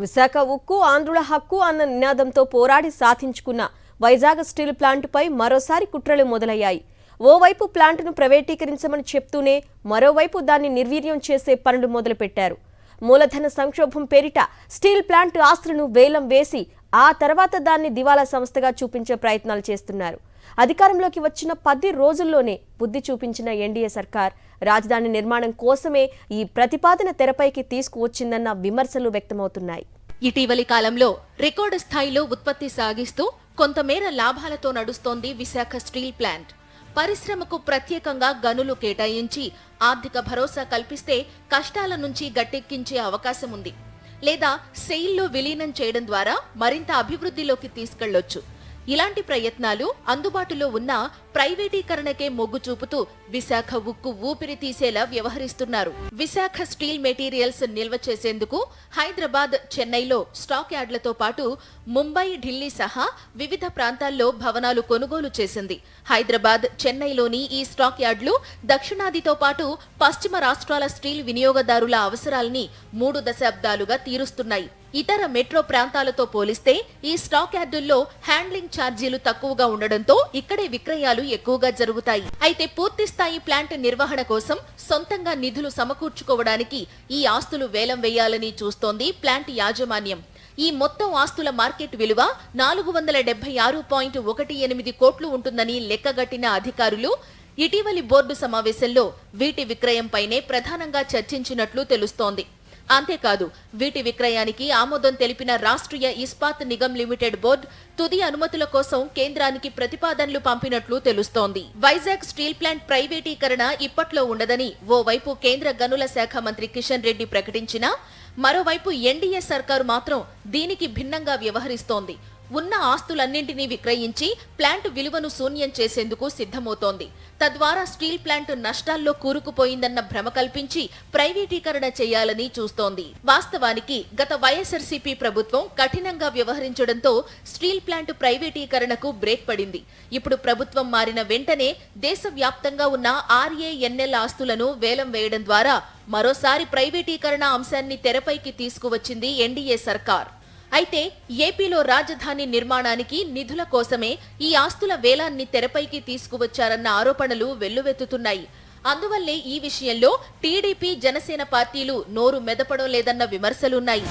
విశాఖ ఉక్కు ఆంధ్రుల హక్కు అన్న నినాదంతో పోరాడి సాధించుకున్న వైజాగ్ స్టీల్ ప్లాంటుపై మరోసారి కుట్రలు మొదలయ్యాయి. ఓవైపు ప్లాంటును ప్రైవేటీకరించమని చెప్తూనే మరోవైపు దాన్ని నిర్వీర్యం చేసే పనులు మొదలుపెట్టారు. మూలధన సంక్షోభం పేరిట స్టీల్ ప్లాంట్ ఆస్తులను వేలం వేసి ఆ తర్వాత దాన్ని దివాలా సంస్థగా చూపించే ప్రయత్నాలు చేస్తున్నారు. అధికారంలోకి వచ్చిన 10 రోజుల్లోనే బుద్ధి చూపించిన ఎన్డీఏ సర్కార్ రాజధాని నిర్మాణం కోసమే ఈ ప్రతిపాదన తెరపైకి తీసుకువచ్చిందన్న విమర్శలు వ్యక్తమవుతున్నాయి. ఇటీవలి కాలంలో రికార్డు స్థాయిలో ఉత్పత్తి సాగిస్తూ కొంతమేర లాభాలతో నడుస్తోంది విశాఖ స్టీల్ ప్లాంట్. పరిశ్రమకు ప్రత్యేకంగా గనులు కేటాయించి ఆర్థిక భరోసా కల్పిస్తే కష్టాల నుంచి గట్టెక్కించే అవకాశం ఉంది. లేదా సెయిల్లో విలీనం చేయడం ద్వారా మరింత అభివృద్ధిలోకి తీసుకెళ్లొచ్చు. ఇలాంటి ప్రయత్నాలు అందుబాటులో ఉన్న ప్రైవేటీకరణకే మొగ్గు చూపుతూ విశాఖ ఉక్కు ఊపిరి తీసేలా వ్యవహరిస్తున్నారు. విశాఖ స్టీల్ మెటీరియల్స్ నిల్వ చేసేందుకు హైదరాబాద్, చెన్నైలో స్టాక్ యార్డులతో పాటు ముంబై, ఢిల్లీ సహా వివిధ ప్రాంతాల్లో భవనాలు కొనుగోలు చేసింది. హైదరాబాద్, చెన్నైలోని ఈ స్టాక్ యార్డులు దక్షిణాదితో పాటు పశ్చిమ రాష్ట్రాల స్టీల్ వినియోగదారుల అవసరాల్ని 3 దశాబ్దాలుగా తీరుస్తున్నాయి. ఇతర మెట్రో ప్రాంతాలతో పోలిస్తే ఈ స్టాక్ యార్డుల్లో హ్యాండ్లింగ్ ఛార్జీలు తక్కువగా ఉండడంతో ఇక్కడే విక్రయాలు ఎక్కువగా జరుగుతాయి. అయితే పూర్తి స్థాయి ప్లాంట్ నిర్వహణ కోసం సొంతంగా నిధులు సమకూర్చుకోవడానికి ఈ ఆస్తులు వేలం వేయాలని చూస్తోంది ప్లాంట్ యాజమాన్యం. ఈ మొత్తం ఆస్తుల మార్కెట్ విలువ 476.18 కోట్లు ఉంటుందని లెక్కగట్టిన అధికారులు ఇటీవలి బోర్డు సమావేశంలో వీటి విక్రయంపైనే ప్రధానంగా చర్చించినట్లు తెలుస్తోంది. అంతేకాదు, వీటి విక్రయానికి ఆమోదం తెలిపిన రాష్ట్రీయ ఇస్పాత్ నిగమ్ లిమిటెడ్ బోర్డు తుది అనుమతుల కోసం కేంద్రానికి ప్రతిపాదనలు పంపినట్లు తెలుస్తోంది. వైజాగ్ స్టీల్ ప్లాంట్ ప్రైవేటీకరణ ఇప్పట్లో ఉండదని ఓవైపు కేంద్ర గనుల శాఖ మంత్రి కిషన్ రెడ్డి ప్రకటించినా మరోవైపు ఎన్డీఏ సర్కారు మాత్రం దీనికి భిన్నంగా వ్యవహరిస్తోంది. ఉన్న ఆస్తులన్నింటినీ విక్రయించి ప్లాంట్ విలువను శూన్యం చేసేందుకు సిద్ధమవుతోంది. తద్వారా స్టీల్ ప్లాంట్ నష్టాల్లో కూరుకుపోయిందన్న భ్రమ కల్పించి ప్రైవేటీకరణ చేయాలని చూస్తోంది. వాస్తవానికి గత వైఎస్ఆర్సీపీ ప్రభుత్వం కఠినంగా వ్యవహరించడంతో స్టీల్ ప్లాంట్ ప్రైవేటీకరణకు బ్రేక్ పడింది. ఇప్పుడు ప్రభుత్వం మారిన వెంటనే దేశవ్యాప్తంగా ఉన్న ఆర్ఏఎన్ఎల్ ఆస్తులను వేలం వేయడం ద్వారా మరోసారి ప్రైవేటీకరణ అంశాన్ని తెరపైకి తీసుకువచ్చింది ఎన్డీఏ సర్కార్. అయితే ఏపీలో రాజధాని నిర్మాణానికి నిధుల కోసమే ఈ ఆస్తుల వేలాన్ని తెరపైకి తీసుకువచ్చారన్న ఆరోపణలు వెల్లువెత్తుతున్నాయి. అందువల్లే ఈ విషయంలో టీడీపీ, జనసేన పార్టీలు నోరు మెదపడం లేదన్న విమర్శలున్నాయి.